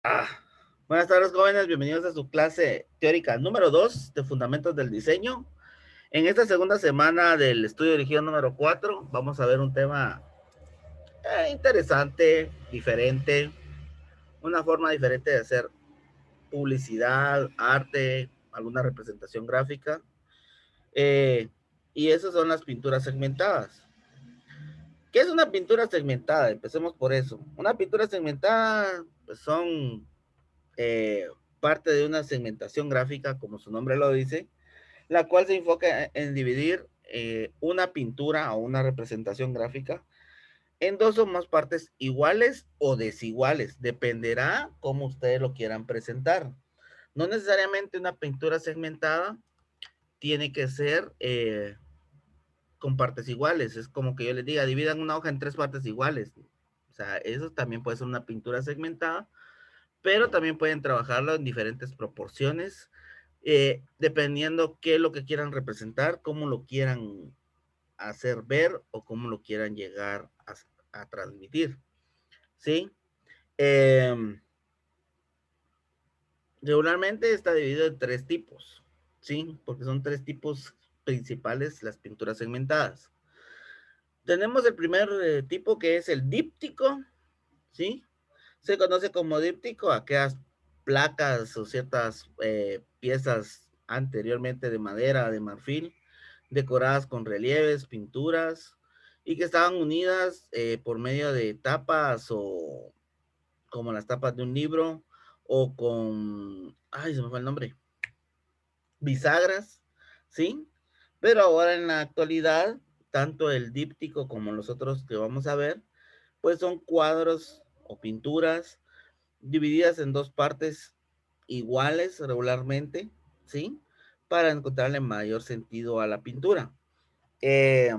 Ah, buenas tardes, jóvenes. Bienvenidos a su clase teórica número 2 de Fundamentos del Diseño. En esta segunda semana del estudio dirigido número 4, vamos a ver un tema interesante, diferente, una forma diferente de hacer publicidad, arte, alguna representación gráfica. Eh, y esas son las pinturas segmentadas. ¿Qué es una pintura segmentada? Empecemos por eso. Una pintura segmentada pues son eh, parte de una segmentación gráfica, como su nombre lo dice, la cual se enfoca en dividir una pintura o una representación gráfica en dos o más partes iguales o desiguales. Dependerá cómo ustedes lo quieran presentar. No necesariamente una pintura segmentada tiene que ser con partes iguales. Es como que yo les diga, dividan una hoja en tres partes iguales. O sea, eso también puede ser una pintura segmentada, pero también pueden trabajarlo en diferentes proporciones, dependiendo qué es lo que quieran representar, cómo lo quieran hacer ver o cómo lo quieran llegar a transmitir, ¿sí? Eh, Regularmente está dividido en tres tipos, ¿sí? Porque son tres tipos principales las pinturas segmentadas. Tenemos el primer tipo que es el díptico, ¿sí? Se conoce como díptico a aquellas placas o ciertas piezas anteriormente de madera, de marfil, decoradas con relieves, pinturas, y que estaban unidas por medio de tapas o como las tapas de un libro o con, ay, se me fue el nombre, bisagras, ¿sí? Pero ahora en la actualidad, tanto el díptico como los otros que vamos a ver, pues son cuadros o pinturas divididas en dos partes iguales regularmente, ¿sí? Para encontrarle mayor sentido a la pintura. Eh,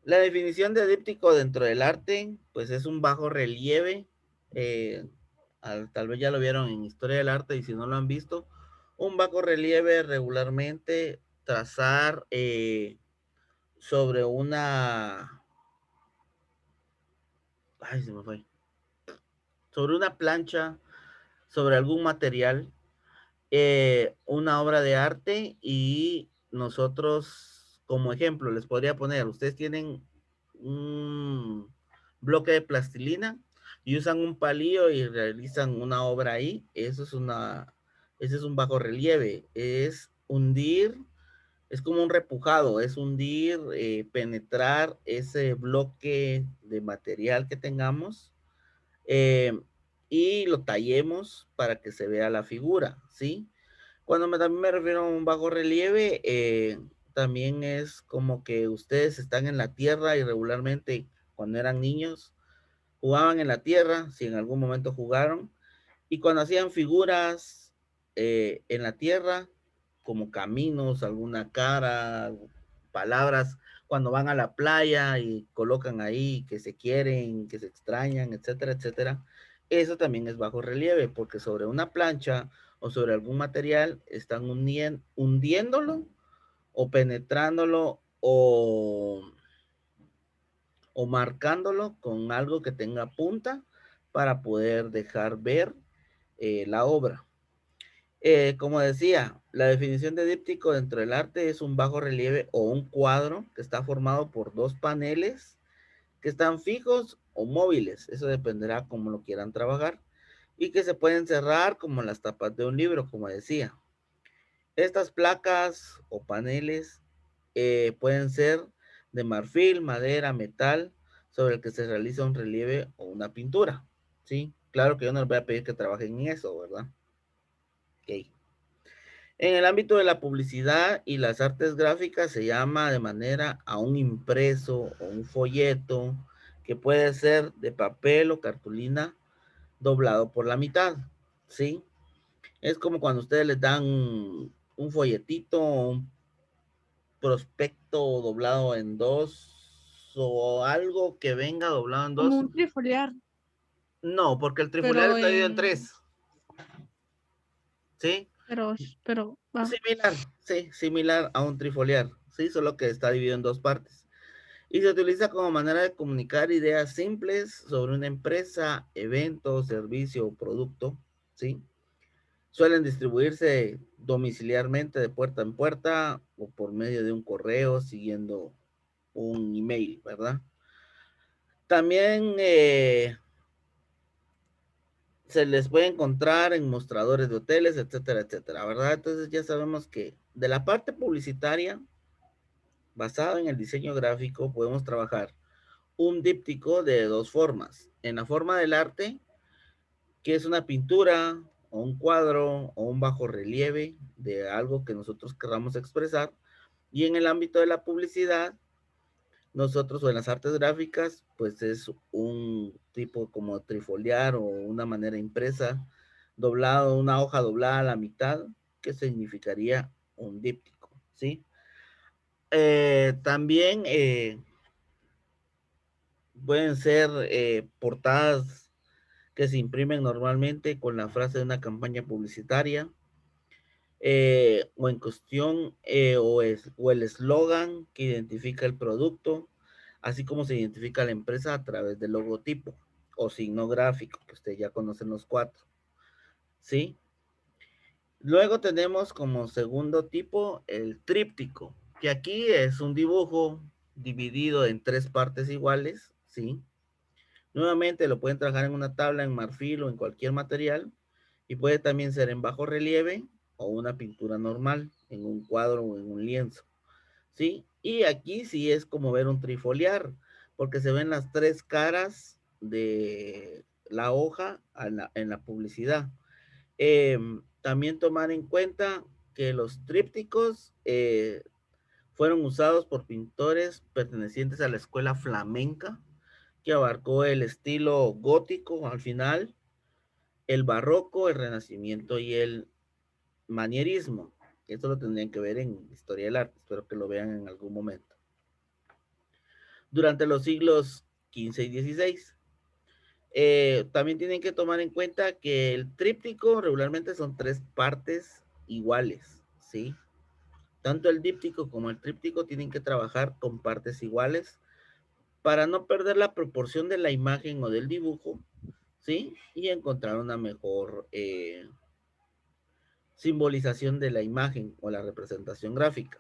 la definición de díptico dentro del arte, pues es un bajo relieve, eh, tal vez ya lo vieron en Historia del Arte y si no lo han visto, un bajo relieve regularmente trazar sobre una, ay, se me fue, sobre una plancha, sobre algún material, una obra de arte y nosotros, como ejemplo, les podría poner, ustedes tienen un bloque de plastilina y usan un palillo y realizan una obra ahí, ese es un bajo relieve, es hundir, es como un repujado, es hundir, penetrar ese bloque de material que tengamos eh, y lo tallemos para que se vea la figura, ¿sí? También me refiero a un bajo relieve, también es como que ustedes están en la tierra y regularmente cuando eran niños jugaban en la tierra, si en algún momento jugaron, y cuando hacían figuras en la tierra, como caminos, alguna cara, palabras, cuando van a la playa y colocan ahí que se quieren, que se extrañan, etcétera, etcétera, eso también es bajo relieve, porque sobre una plancha o sobre algún material están hundiéndolo o penetrándolo o marcándolo con algo que tenga punta para poder dejar ver la obra. Como decía, la definición de díptico dentro del arte es un bajo relieve o un cuadro que está formado por dos paneles que están fijos o móviles, eso dependerá cómo lo quieran trabajar, y que se pueden cerrar como las tapas de un libro, como decía. Estas placas o paneles pueden ser de marfil, madera, metal, sobre el que se realiza un relieve o una pintura, ¿sí? Claro que yo no les voy a pedir que trabajen en eso, ¿verdad? Ok. En el ámbito de la publicidad y las artes gráficas se llama de manera a un impreso o un folleto que puede ser de papel o cartulina doblado por la mitad, ¿sí? Es como cuando ustedes les dan un folletito o un prospecto doblado en dos o algo que venga doblado en Como dos. un trifoliar, No, porque el trifoliar pero está dividido en tres, ¿sí? va. Similar, sí, similar a un trifoliar, sí, solo que está dividido en dos partes. y se utiliza como manera de comunicar ideas simples sobre una empresa, evento, servicio o producto, ¿sí? Suelen distribuirse domiciliarmente de puerta en puerta o por medio de un correo siguiendo un email, ¿verdad? También se les puede encontrar en mostradores de hoteles, etcétera, etcétera, ¿verdad? Entonces ya sabemos que de la parte publicitaria, basada en el diseño gráfico, podemos trabajar un díptico de dos formas. En la forma del arte, que es una pintura o un cuadro o un bajo relieve de algo que nosotros queramos expresar. Y en el ámbito de la publicidad, nosotros o en las artes gráficas, pues es un tipo como trifoliar o una manera impresa, doblado, una hoja doblada a la mitad, que significaría un díptico, ¿sí? También pueden ser portadas que se imprimen normalmente con la frase de una campaña publicitaria, o en cuestión, o el eslogan que identifica el producto, así como se identifica la empresa a través del logotipo o signo gráfico, que ustedes ya conocen los cuatro, ¿sí? Luego tenemos como segundo tipo el tríptico, que aquí es un dibujo dividido en tres partes iguales, ¿sí? Nuevamente lo pueden trabajar en una tabla, en marfil o en cualquier material, y puede también ser en bajo relieve o una pintura normal, en un cuadro o en un lienzo, ¿sí? Y aquí sí es como ver un trifoliar, porque se ven las tres caras de la hoja en la publicidad. También tomar en cuenta que los trípticos fueron usados por pintores pertenecientes a la escuela flamenca, que abarcó el estilo gótico al final, el barroco, el renacimiento y el manierismo. Esto lo tendrían que ver en Historia del Arte, espero que lo vean en algún momento. Durante los siglos XV y XVI. También tienen que tomar en cuenta que el tríptico regularmente son tres partes iguales, ¿sí? Tanto el díptico como el tríptico tienen que trabajar con partes iguales para no perder la proporción de la imagen o del dibujo, ¿sí? Y encontrar una mejor simbolización de la imagen o la representación gráfica.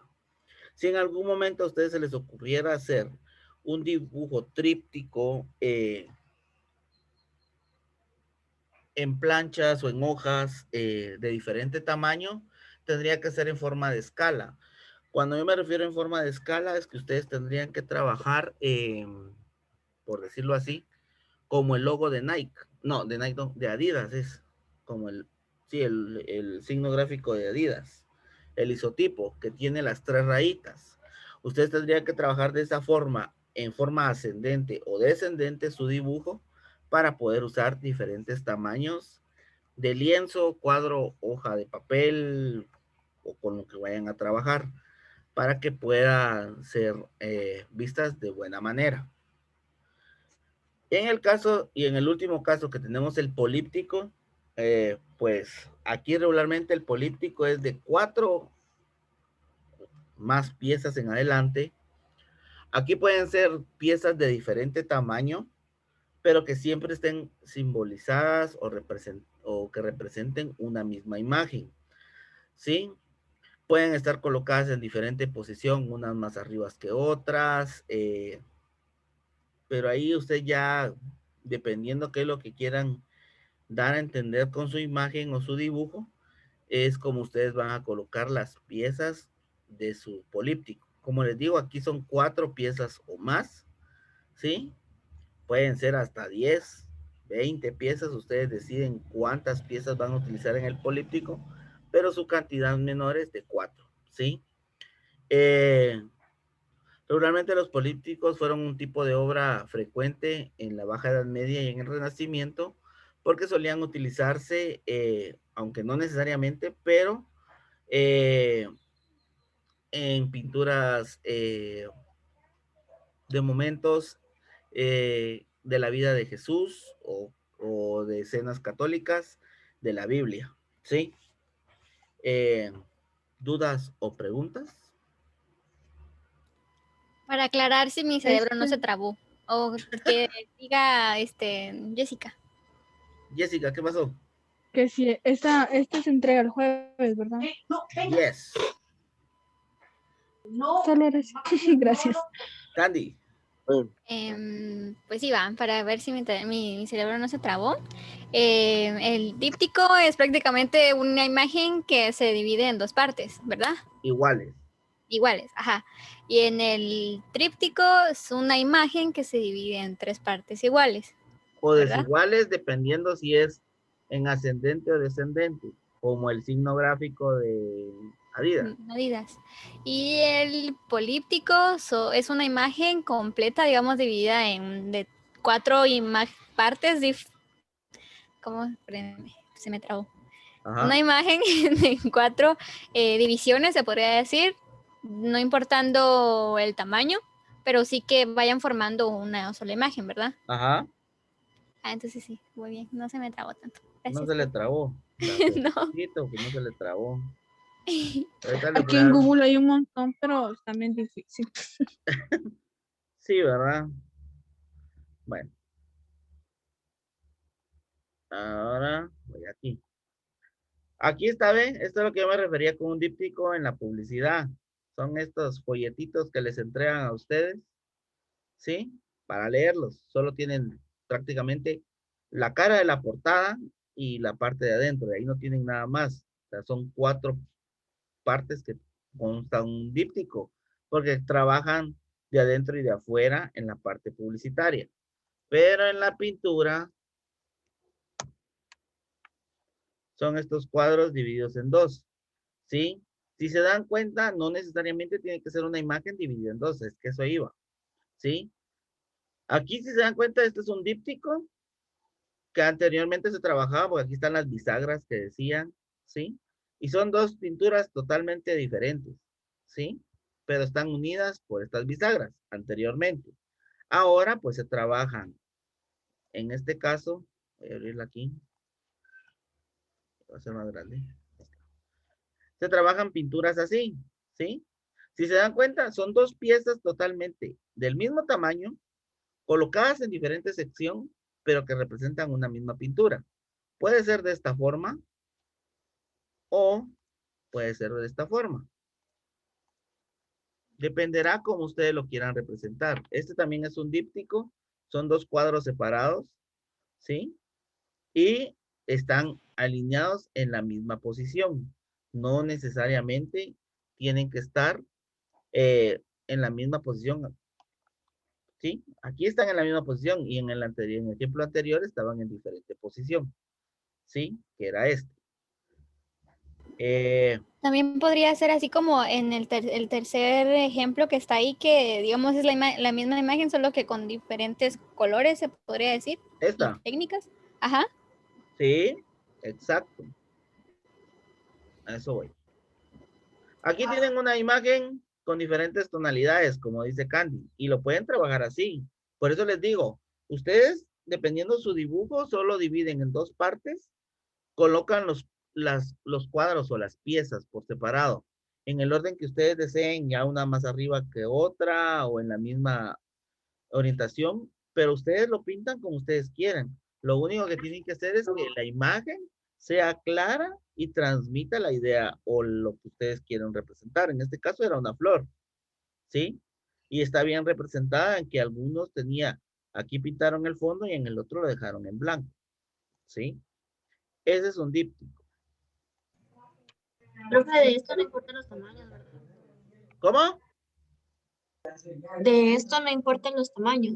Si en algún momento a ustedes se les ocurriera hacer un dibujo tríptico en planchas o en hojas de diferente tamaño, tendría que ser en forma de escala. Cuando yo me refiero en forma de escala, es que ustedes tendrían que trabajar, por decirlo así, como el logo de Nike. No, de Nike no, de Adidas es como sí, el signo gráfico de Adidas. El isotipo que tiene las tres rayitas. Ustedes tendrían que trabajar de esa forma, en forma ascendente o descendente su dibujo para poder usar diferentes tamaños de lienzo, cuadro, hoja de papel o con lo que vayan a trabajar para que puedan ser vistas de buena manera. En el caso y en el último caso que tenemos el políptico, pues aquí regularmente el políptico es de 4 más piezas en adelante. Aquí pueden ser piezas de diferente tamaño, pero que siempre estén simbolizadas o que representen una misma imagen, ¿sí? Pueden estar colocadas en diferente posición, unas más arriba que otras, pero ahí usted ya, dependiendo qué es lo que quieran dar a entender con su imagen o su dibujo, es como ustedes van a colocar las piezas de su políptico. Como les digo, aquí son 4 piezas o más, ¿sí? Pueden ser hasta 10, 20 piezas, ustedes deciden cuántas piezas van a utilizar en el políptico, pero su cantidad menor es de 4, ¿sí? Eh, Regularmente los polípticos fueron un tipo de obra frecuente en la Baja Edad Media y en el Renacimiento, porque solían utilizarse, aunque no necesariamente, pero eh, en pinturas de momentos de la vida de Jesús o de escenas católicas de la Biblia, ¿sí? Eh, ¿Dudas o preguntas? Para aclarar si mi cerebro no se trabó. O que diga Jessica. Jessica, ¿qué pasó? Que si esta se entrega el jueves, ¿verdad? Yes. Solo era eso. Gracias. Candy. Pues sí, va, para ver si mi cerebro no se trabó. El díptico es prácticamente una imagen que se divide en dos partes, ¿verdad? Iguales. Iguales, ajá. Y en el tríptico es una imagen que se divide en tres partes iguales, O ¿verdad? desiguales dependiendo si es en ascendente o descendente, como el signo gráfico de Adidas. Medidas. Y el políptico es una imagen completa, digamos, dividida en de cuatro partes. ¿Cómo? Espérenme, se me trabó. Ajá, Una imagen en cuatro divisiones, se podría decir, no importando el tamaño, pero sí que vayan formando una sola imagen, ¿verdad? ajá. Ah, entonces sí, muy bien, no se me trabó tanto. No Gracias se le por... trabó. no. Graciosito, que no se le trabó. Ahorita le voy Aquí a en dar. Google hay un montón, pero también difícil. Sí, ¿verdad? Bueno, ahora voy aquí. Aquí está, ¿ven? Esto es lo que yo me refería con un díptico en la publicidad. Son estos folletitos que les entregan a ustedes, ¿sí? Para leerlos. Solo tienen prácticamente la cara de la portada y la parte de adentro. De ahí no tienen nada más. O sea, son cuatro partes que constan un díptico, porque trabajan de adentro y de afuera en la parte publicitaria. Pero en la pintura son estos cuadros divididos en dos, ¿sí? Si se dan cuenta, no necesariamente tiene que ser una imagen dividida en dos, es que eso iba, ¿sí? Aquí, si se dan cuenta, este es un díptico que anteriormente se trabajaba, porque aquí están las bisagras que decían, ¿sí? Y son dos pinturas totalmente diferentes, ¿sí? Pero están unidas por estas bisagras anteriormente. Ahora, pues se trabajan, en este caso, voy a abrirla aquí, va a ser más grande. Se trabajan pinturas así, ¿sí? Si se dan cuenta, son dos piezas totalmente del mismo tamaño, colocadas en diferentes secciones, pero que representan una misma pintura. Puede ser de esta forma o puede ser de esta forma. Dependerá cómo ustedes lo quieran representar. Este también es un díptico, son dos cuadros separados, ¿sí? Y están alineados en la misma posición. No necesariamente tienen que estar en la misma posición, ¿sí? Aquí están en la misma posición y en el anterior, en el ejemplo anterior estaban en diferente posición, ¿sí? Que era este. También podría ser así como en el tercer ejemplo que está ahí, que digamos es la misma imagen, solo que con diferentes colores, se podría decir, y Esta, técnicas. Ajá. sí, exacto. A eso voy. Aquí tienen una imagen con diferentes tonalidades, como dice Candy, y lo pueden trabajar así. Por eso les digo, ustedes, dependiendo su dibujo, solo dividen en dos partes, colocan los cuadros o las piezas por separado, en el orden que ustedes deseen, ya una más arriba que otra o en la misma orientación, pero ustedes lo pintan como ustedes quieran. Lo único que tienen que hacer es que la imagen sea clara y transmita la idea o lo que ustedes quieren representar. En este caso era una flor, ¿sí? Y está bien representada en que algunos tenía, aquí pintaron el fondo y en el otro lo dejaron en blanco, ¿sí? Ese es un díptico. Profe, de esto no importan los tamaños, ¿verdad? ¿Cómo? De esto no importan los tamaños.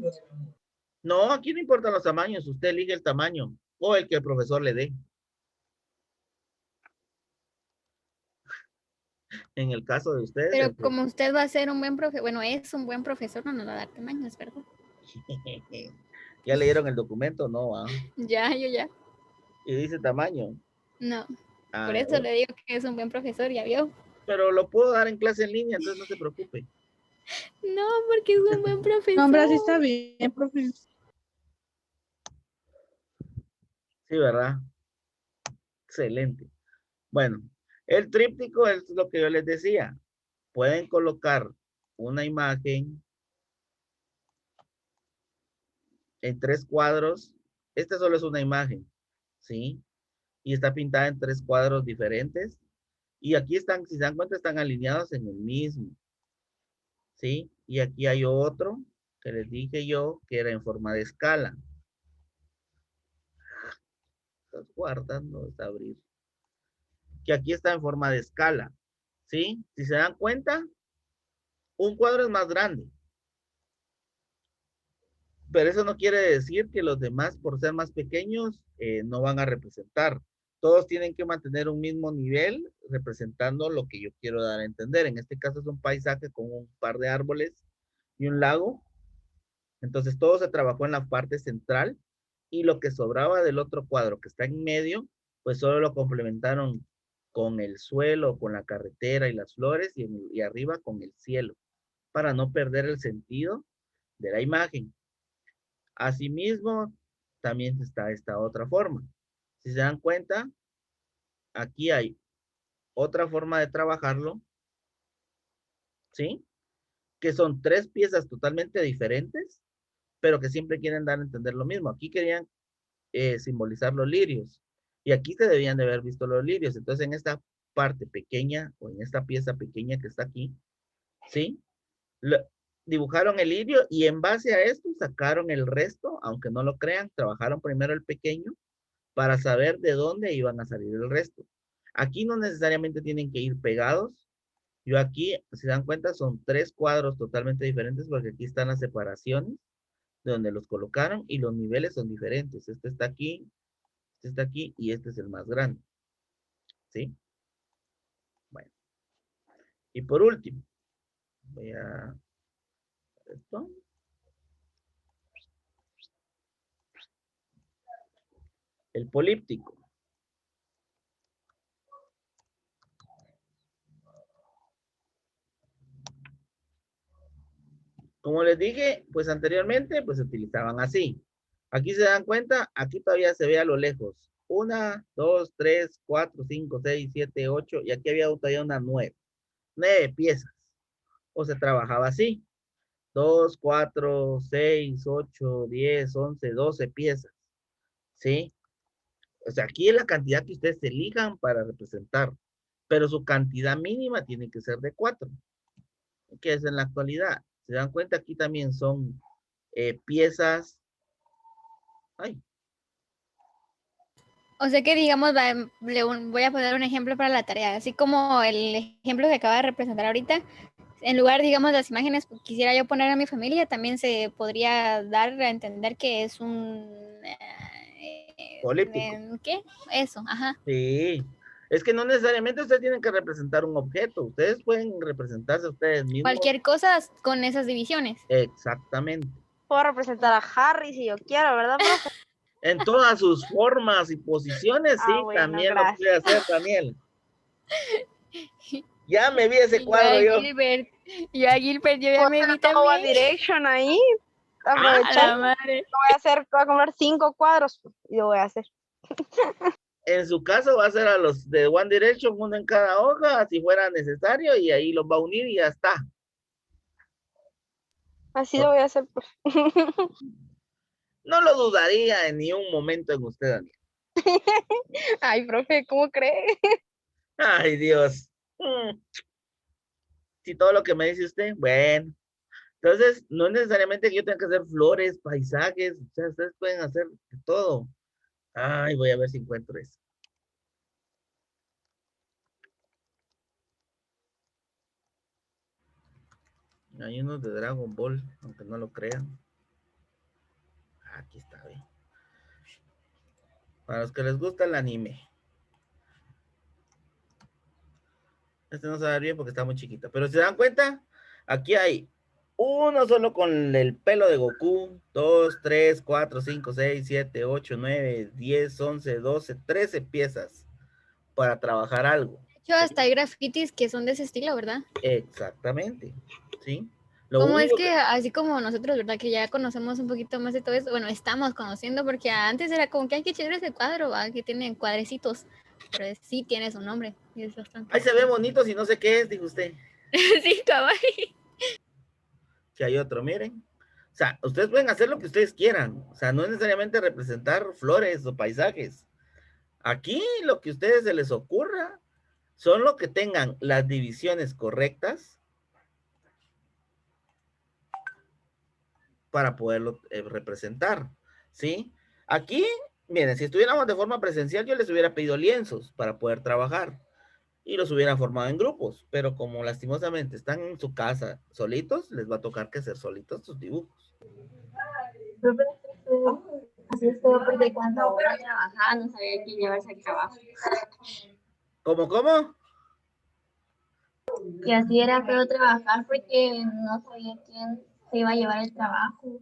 No, aquí no importan los tamaños, usted elige el tamaño o el que el profesor le dé. En el caso de ustedes, Pero como usted va a ser un buen profesor, bueno, es un buen profesor, no nos va a dar tamaños, ¿verdad? ¿Ya leyeron el documento? No, ¿ah? Ya, yo ya. Y dice tamaño. No. Ah, Por ya eso veo. le digo que es un buen profesor, ya vio. Pero lo puedo dar en clase en línea, entonces no se preocupe. No, porque es un buen No, hombre, así profesor. está bien, profe. Sí, ¿verdad? Excelente. Bueno, el tríptico es lo que yo les decía. Pueden colocar una imagen, en 3 cuadros. Esta solo es una imagen, ¿sí? Y está pintada en 3 cuadros diferentes. Y aquí están, si se dan cuenta, están alineados en el mismo, ¿sí? Y aquí hay otro que les dije yo que era en forma de escala. Estás guardando, es abrir. Que aquí está en forma de escala, ¿sí? Si se dan cuenta, un cuadro es más grande. Pero eso no quiere decir que los demás, por ser más pequeños, no van a representar. Todos tienen que mantener un mismo nivel representando lo que yo quiero dar a entender. En este caso es un paisaje con un par de árboles y un lago. Entonces todo se trabajó en la parte central y lo que sobraba del otro cuadro que está en medio, pues solo lo complementaron con el suelo, con la carretera y las flores y arriba con el cielo, para no perder el sentido de la imagen. Asimismo, también está esta otra forma. Si se dan cuenta, aquí hay otra forma de trabajarlo, ¿sí? Que son 3 piezas totalmente diferentes, pero que siempre quieren dar a entender lo mismo. Aquí querían simbolizar los lirios, y aquí se debían de haber visto los lirios. Entonces, en esta parte pequeña, o en esta pieza pequeña que está aquí, ¿sí? Dibujaron el lirio y en base a esto sacaron el resto, aunque no lo crean, trabajaron primero el pequeño para saber de dónde iban a salir el resto. Aquí no necesariamente tienen que ir pegados. Yo aquí, si se dan cuenta, son 3 cuadros totalmente diferentes porque aquí están las separaciones de donde los colocaron y los niveles son diferentes. Este está aquí y este es el más grande. ¿Sí? Bueno. Y por último, voy a esto. El políptico. Como les dije, pues anteriormente, pues se utilizaban así. Aquí se dan cuenta, aquí todavía se ve a lo lejos. 1, 2, 3, 4, 5, 6, 7, 8, y aquí había todavía una 9. 9 piezas. O se trabajaba así. 2, 4, 6, 8, 10, 11, 12 piezas. ¿Sí? O sea, aquí es la cantidad que ustedes elijan para representar. Pero su cantidad mínima tiene que ser de 4. Que es en la actualidad. Se dan cuenta, aquí también son piezas. Ay, O sea que, digamos, voy a poner un ejemplo para la tarea. Así como el ejemplo que acaba de representar ahorita, en lugar, digamos, de las imágenes, quisiera yo poner a mi familia, también se podría dar a entender que es un... políptico. ¿Qué? Eso, ajá. Sí. Es que no necesariamente ustedes tienen que representar un objeto. Ustedes pueden representarse a ustedes mismos. Cualquier cosa con esas divisiones. Exactamente. Puedo representar a Harry si yo quiero, ¿verdad, profe? En todas sus formas y posiciones, sí, Bueno, también lo gracias. puede hacer, Daniel. Ya me vi ese Y cuadro yo. Yo a Gilbert, yo ya Puedo me hacer vi todo One también. Direction ahí. A Aprovechar. la madre. Voy a comprar 5 cuadros y lo voy a hacer. En su caso va a ser a los de One Direction, uno en cada hoja, si fuera necesario, y ahí los va a unir y ya está. Así lo voy a hacer, pues. No lo dudaría en ni un momento en usted, Daniel. Ay, profe, ¿cómo cree? Ay, Dios. Si todo lo que me dice usted, bueno. Entonces, no necesariamente que yo tenga que hacer flores, paisajes, o sea, ustedes pueden hacer de todo. Ay, voy a ver si encuentro eso. Hay unos de Dragon Ball, aunque no lo crean. Aquí está, bien. Para los que les gusta el anime. Este no se va a ver bien porque está muy chiquita. Pero si se dan cuenta, aquí hay uno solo con el pelo de Goku. 2, 3, 4, 5, 6, 7, 8, 9, 10, 11, 12, 13 piezas para trabajar algo. De hecho, hasta hay grafitis que son de ese estilo, ¿verdad? Exactamente. ¿Sí? Lo Como es único que así como nosotros, ¿verdad? Que ya conocemos un poquito más de todo eso. Bueno, estamos conociendo porque antes era como que hay que chévere ese cuadro, ¿va? Que tiene cuadrecitos. Pero sí tiene su nombre. Y es bastante. Ahí se ve bonito si no sé qué es, dijo usted. Sí, cabal. Que hay otro, miren. O sea, ustedes pueden hacer lo que ustedes quieran. O sea, no es necesariamente representar flores o paisajes. Aquí lo que a ustedes se les ocurra son lo que tengan las divisiones correctas para poderlo representar, ¿sí? Aquí, miren, si estuviéramos de forma presencial, yo les hubiera pedido lienzos para poder trabajar y los hubiera formado en grupos, pero como lastimosamente están en su casa solitos, les va a tocar que hacer solitos sus dibujos. Profe, así estuvo porque cuando uno trabajaba no sabía quién llevarse al trabajo. ¿Cómo? Y así era feo trabajar porque no sabía quién se iba a llevar el trabajo.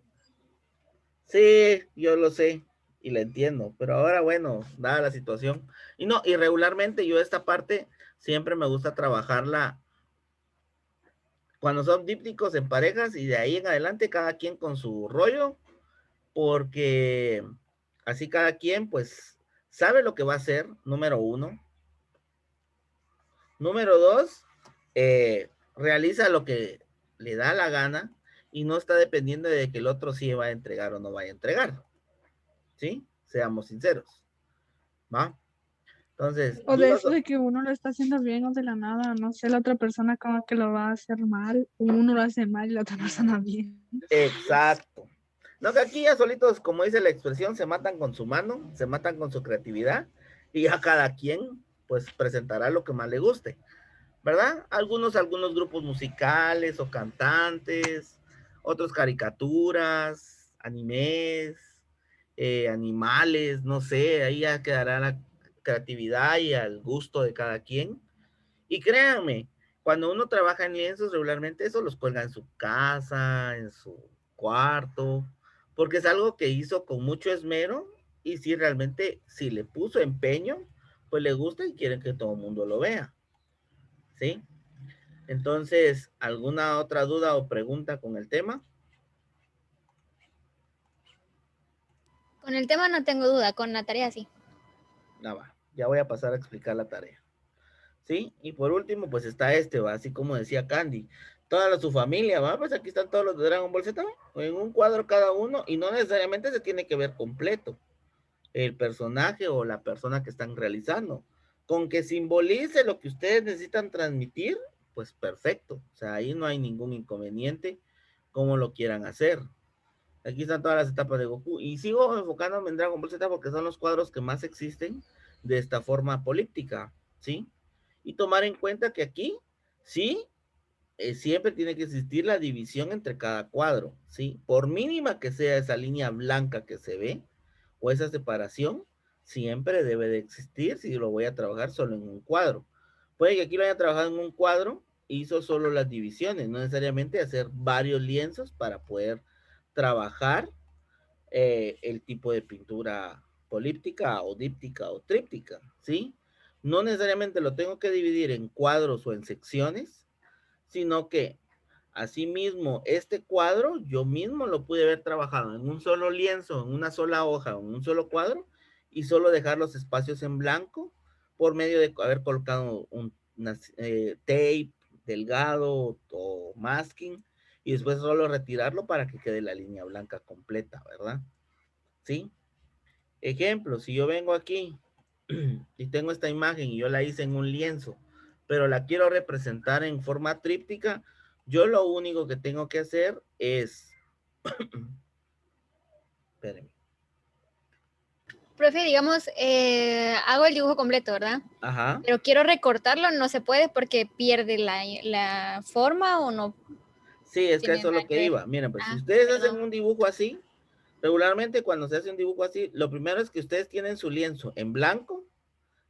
Sí, yo lo sé y la entiendo, pero ahora bueno, dada la situación. Y no, y regularmente yo esta parte siempre me gusta trabajarla cuando son dípticos en parejas y de ahí en adelante cada quien con su rollo, porque así cada quien pues sabe lo que va a hacer, número uno. Número dos, realiza lo que le da la gana y no está dependiendo de que el otro sí va a entregar o no vaya a entregar. ¿Sí? Seamos sinceros. ¿Va? Entonces, O de eso de que uno lo está haciendo bien o de la nada, no sé, la otra persona como que lo va a hacer mal, o uno lo hace mal y la otra persona bien. exacto. No, que aquí ya solitos, como dice la expresión, se matan con su mano, se matan con su creatividad y a cada quien pues presentará lo que más le guste, ¿verdad? Algunos grupos musicales o cantantes, otros caricaturas, animes, animales, no sé, ahí ya quedará la creatividad y al gusto de cada quien. Y créanme, cuando uno trabaja en lienzos regularmente, eso los cuelga en su casa, en su cuarto, porque es algo que hizo con mucho esmero y si realmente, si le puso empeño, pues le gusta y quieren que todo el mundo lo vea, ¿sí? Entonces, ¿alguna otra duda o pregunta con el tema? Con el tema no tengo duda, con la tarea sí. No, va, ya voy a pasar a explicar la tarea. ¿Sí? Y por último, pues está va, así como decía Candy, su familia, va, pues aquí están todos los de Dragon Ball Z, ¿va? En un cuadro cada uno, y no necesariamente se tiene que ver completo el personaje o la persona que están realizando. Con que simbolice lo que ustedes necesitan transmitir, pues perfecto. O sea, ahí no hay ningún inconveniente como lo quieran hacer. Aquí están todas las etapas de Goku. Y sigo enfocándome en Dragon Ball Z porque son los cuadros que más existen de esta forma políptica, ¿sí? Y tomar en cuenta que aquí, sí, siempre tiene que existir la división entre cada cuadro, ¿sí? Por mínima que sea esa línea blanca que se ve, o esa separación, siempre debe de existir si lo voy a trabajar solo en un cuadro. Puede que aquí lo haya trabajado en un cuadro, hizo solo las divisiones, no necesariamente hacer varios lienzos para poder trabajar el tipo de pintura políptica o díptica o tríptica, ¿sí? No necesariamente lo tengo que dividir en cuadros o en secciones, sino que asimismo este cuadro yo mismo lo pude haber trabajado en un solo lienzo, en una sola hoja, en un solo cuadro y solo dejar los espacios en blanco por medio de haber colocado tape delgado o masking y después solo retirarlo para que quede la línea blanca completa, ¿verdad? ¿Sí? Ejemplo, si yo vengo aquí y tengo esta imagen y yo la hice en un lienzo, pero la quiero representar en forma tríptica, yo lo único que tengo que hacer es, espérenme, Profe, digamos, hago el dibujo completo, ¿verdad? ajá, Pero quiero recortarlo, no se puede porque pierde la forma o no sí, es que tiene eso es nada lo que que ver. iba, miren, pues si Ah, ustedes hacen perdón. un dibujo así, regularmente cuando se hace un dibujo así, lo primero es que ustedes tienen su lienzo en blanco,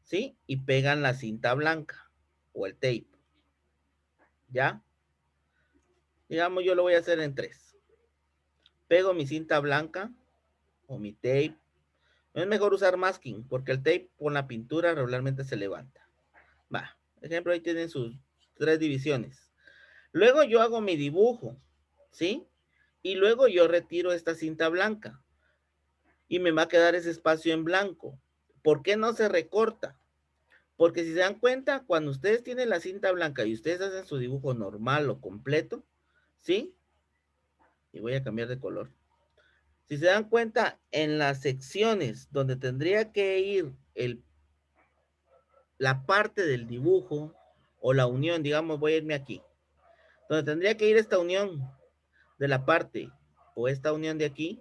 ¿sí? Y pegan la cinta blanca o el tape, ¿ya? Digamos, yo lo voy a hacer en 3. Pego mi cinta blanca o mi tape. Es mejor usar masking porque el tape con la pintura regularmente se levanta. Va, ejemplo, ahí tienen sus 3 divisiones. Luego yo hago mi dibujo, ¿sí? Y luego yo retiro esta cinta blanca y me va a quedar ese espacio en blanco. ¿Por qué no se recorta? Porque si se dan cuenta, cuando ustedes tienen la cinta blanca y ustedes hacen su dibujo normal o completo, ¿sí? y voy a cambiar de color. Si se dan cuenta, en las secciones donde tendría que ir la parte del dibujo o la unión, digamos, voy a irme aquí, donde tendría que ir esta unión de la parte o esta unión de aquí,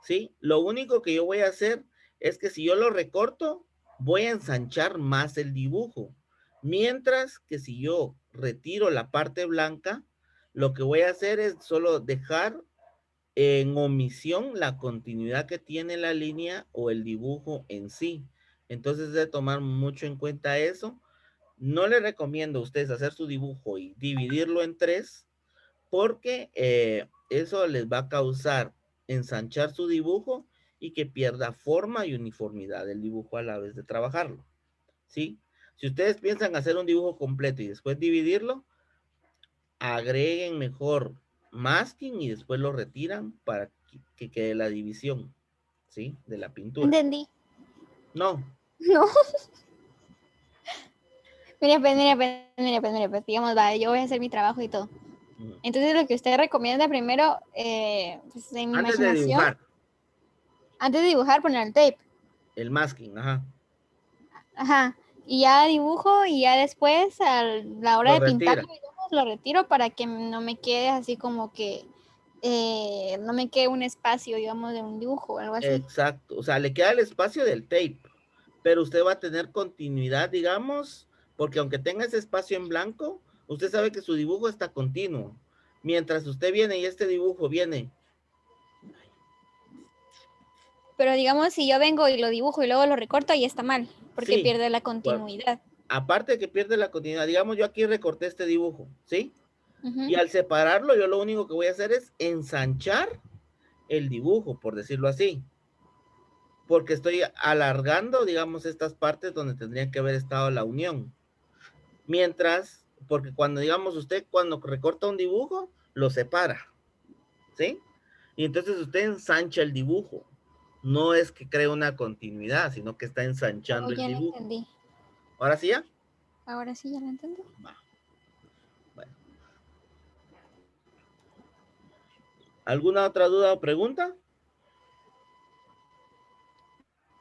¿sí? Lo único que yo voy a hacer es que si yo lo recorto, voy a ensanchar más el dibujo. Mientras que si yo retiro la parte blanca, lo que voy a hacer es solo dejar en omisión la continuidad que tiene la línea o el dibujo en sí. Entonces debe tomar mucho en cuenta eso. No le recomiendo a ustedes hacer su dibujo y dividirlo en tres, porque eso les va a causar ensanchar su dibujo y que pierda forma y uniformidad del dibujo a la vez de trabajarlo, ¿sí? Si ustedes piensan hacer un dibujo completo y después dividirlo, agreguen mejor masking y después lo retiran para que quede la división, ¿sí? De la pintura. Entendí. No. No. Mira, pues, digamos, va, yo voy a hacer mi trabajo y todo. Entonces, lo que usted recomienda primero, pues, en mi Antes de imaginación, dibujar, antes de dibujar, poner el tape. el masking, ajá. Ajá. Y ya dibujo y ya después, a la hora Lo de pintarlo, retira. digamos, lo retiro para que no me quede así como que, no me quede un espacio, digamos, de un dibujo o algo así. Exacto, o sea, le queda el espacio del tape, pero usted va a tener continuidad, digamos, porque aunque tenga ese espacio en blanco, usted sabe que su dibujo está continuo. Mientras usted viene y este dibujo viene, Pero digamos, si yo vengo y lo dibujo y luego lo recorto, ahí está mal, porque sí, pierde la continuidad. aparte de que pierde la continuidad, digamos, yo aquí recorté este dibujo, ¿sí? Ujú. Y al separarlo, yo lo único que voy a hacer es ensanchar el dibujo, por decirlo así, porque estoy alargando, digamos, estas partes donde tendría que haber estado la unión. Mientras, porque cuando, digamos, usted cuando recorta un dibujo, lo separa, ¿sí? Y entonces usted ensancha el dibujo. No es que cree una continuidad, sino que está Oh, ensanchando el ya lo dibujo. entendí. ¿Ahora sí ya? Ahora sí, ya lo entendí. Va. Bueno. ¿Alguna otra duda o pregunta?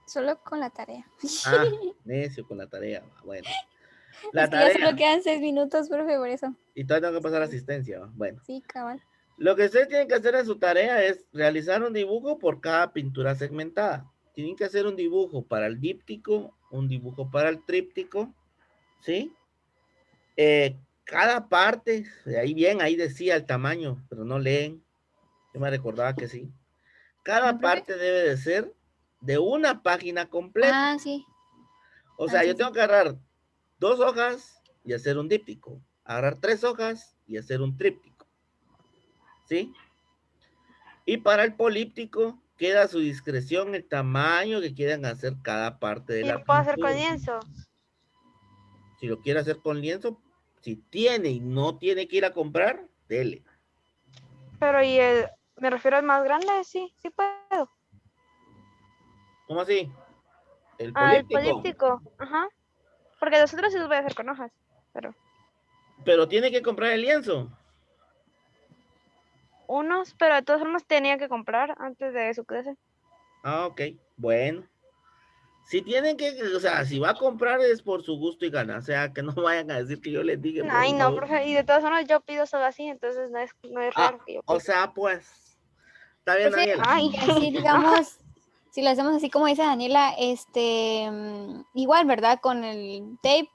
Solo con la tarea. Ah, necio con la tarea. Bueno, la Es que ya solo tarea. quedan 6 minutos, profe, por eso. Y todavía tengo que pasar asistencia. Bueno, Sí, cabal. lo que ustedes tienen que hacer en su tarea es realizar un dibujo por cada pintura segmentada. Tienen que hacer un dibujo para el díptico, un dibujo para el tríptico, ¿sí? Cada parte, ahí bien, ahí decía el tamaño, pero no leen. Yo me recordaba que sí. Cada ¿No, profe? parte debe de ser de una página completa. Ah, sí. O sea, Sí, yo tengo que agarrar 2 hojas y hacer un díptico. Agarrar 3 hojas y hacer un tríptico. ¿Sí? Y para el políptico queda a su discreción el tamaño que quieran hacer cada parte de Y la lo puedo hacer con pintura. lienzo. Si lo quiere hacer con lienzo, si tiene y no tiene que ir a comprar, dele. Pero me refiero al más grande, sí, sí puedo. ¿Cómo así? El Al políptico. políptico, ajá. Porque los otros sí los voy a hacer con hojas. Pero tiene que comprar el lienzo. Pero de todas formas tenía que comprar antes de su clase. Ah, ok. Bueno. Si tienen que, o sea, si va a comprar es por su gusto y gana. O sea, que no vayan a decir que yo les dije, por Ay, no, favor. profe, y de todas formas yo pido solo así, entonces no es Ah, raro que yo o pida. sea, pues. Está bien, Profe, Daniela. Ay, y así, digamos, si lo hacemos así como dice Daniela, igual, ¿verdad? Con el tape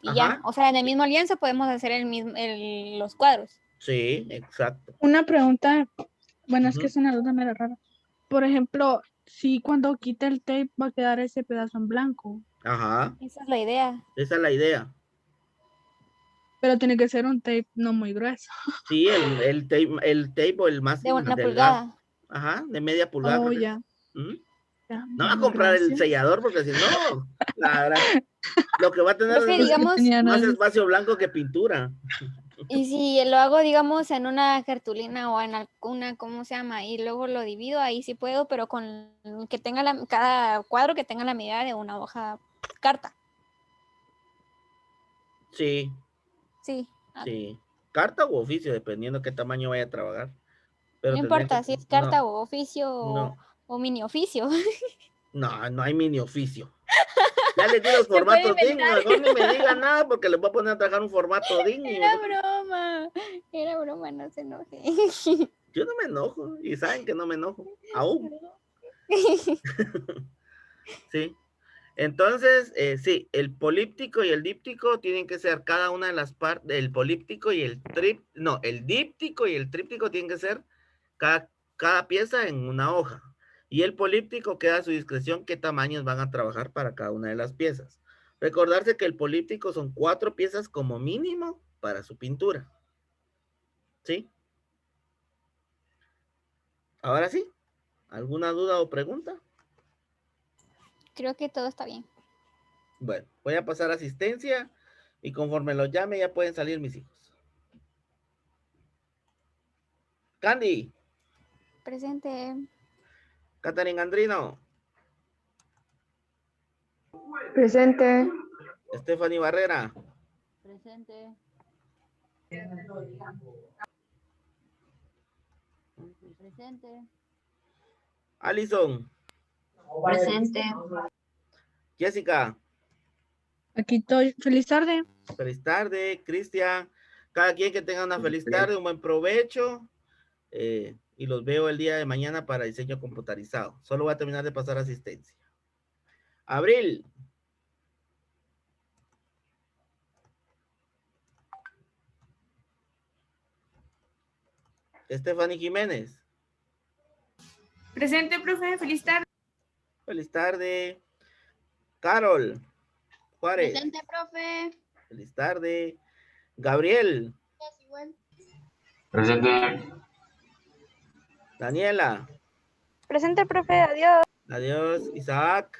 y ya. Ajá. O sea, en el mismo lienzo podemos hacer los cuadros. Sí, exacto. Una pregunta, bueno, es que Ujú. es una duda medio rara. Por ejemplo, si cuando quite el tape va a quedar ese pedazo en blanco, Ajá. Esa es la idea. Esa es la idea. pero tiene que ser un tape no muy grueso. Sí, el tape o el De masking una delgado. pulgada. Ajá, de media pulgada, Oh, creo que es. ya, Ujú. ya, No va a bueno, comprar el gracias. sellador porque si no, la verdad, lo que va a tener Profe, Es que digamos, tenía más ganas. espacio blanco que pintura. y si lo hago, digamos, en una cartulina o en alguna, ¿cómo se llama? Y luego lo divido, ahí sí puedo, pero con que tenga cada cuadro que tenga la medida de una hoja carta. Sí, Sí. Ah, sí. Carta u oficio, dependiendo qué tamaño vaya a trabajar. Pero No tendrían importa que- si es carta no, o oficio no, o mini oficio. no hay mini oficio. Ya les di los Se puede formatos DIN, inventar. mejor ni me digan nada porque les voy a poner a trabajar un formato DIN y Era broma, no se enoje. yo no me enojo y saben que no me enojo, aún, ¿sí? Entonces, sí, el políptico y el díptico tienen que ser cada una de las partes, el políptico y el el díptico y el tríptico tienen que ser cada pieza en una hoja. Y el políptico queda a su discreción qué tamaños van a trabajar para cada una de las piezas. Recordarse que el políptico son 4 piezas como mínimo para su pintura. ¿Sí? Ahora sí, ¿alguna duda o pregunta? Creo que todo está bien. Bueno, voy a pasar asistencia y conforme los llame ya pueden salir mis hijos. Candy, Presente. Catherine Andrino, Presente. Stephanie Barrera, Presente. Presente. Alison, Presente. Jessica, Aquí estoy. Feliz tarde. feliz tarde, Cristian, cada quien que tenga una feliz tarde, un buen provecho, y los veo el día de mañana para diseño computarizado. Solo voy a terminar de pasar asistencia. Abril, Stephanie Jiménez, Presente, profe. Feliz tarde. feliz tarde, Carol Juárez, Presente, profe. feliz tarde, Gabriel, Presente. Daniela, Presente, profe. Adiós. adiós, Isaac,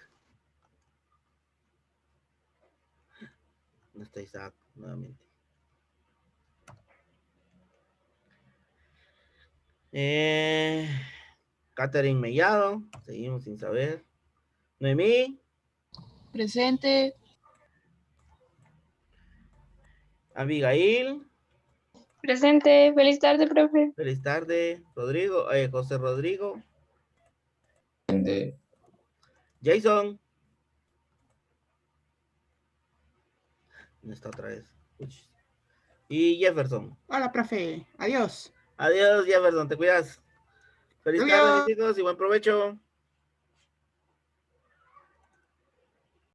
no está Isaac, nuevamente. Catherine Mellado, seguimos sin saber. Noemí, Presente. Abigail, Presente. Feliz tarde, profe. feliz tarde, Rodrigo, José Rodrigo, Presente. Jason, ¿dónde está otra vez? Uy. Y Jefferson. Hola, profe. Adiós. Adiós, Jefferson, te cuidas. Feliz tarde, mis hijos, y buen provecho.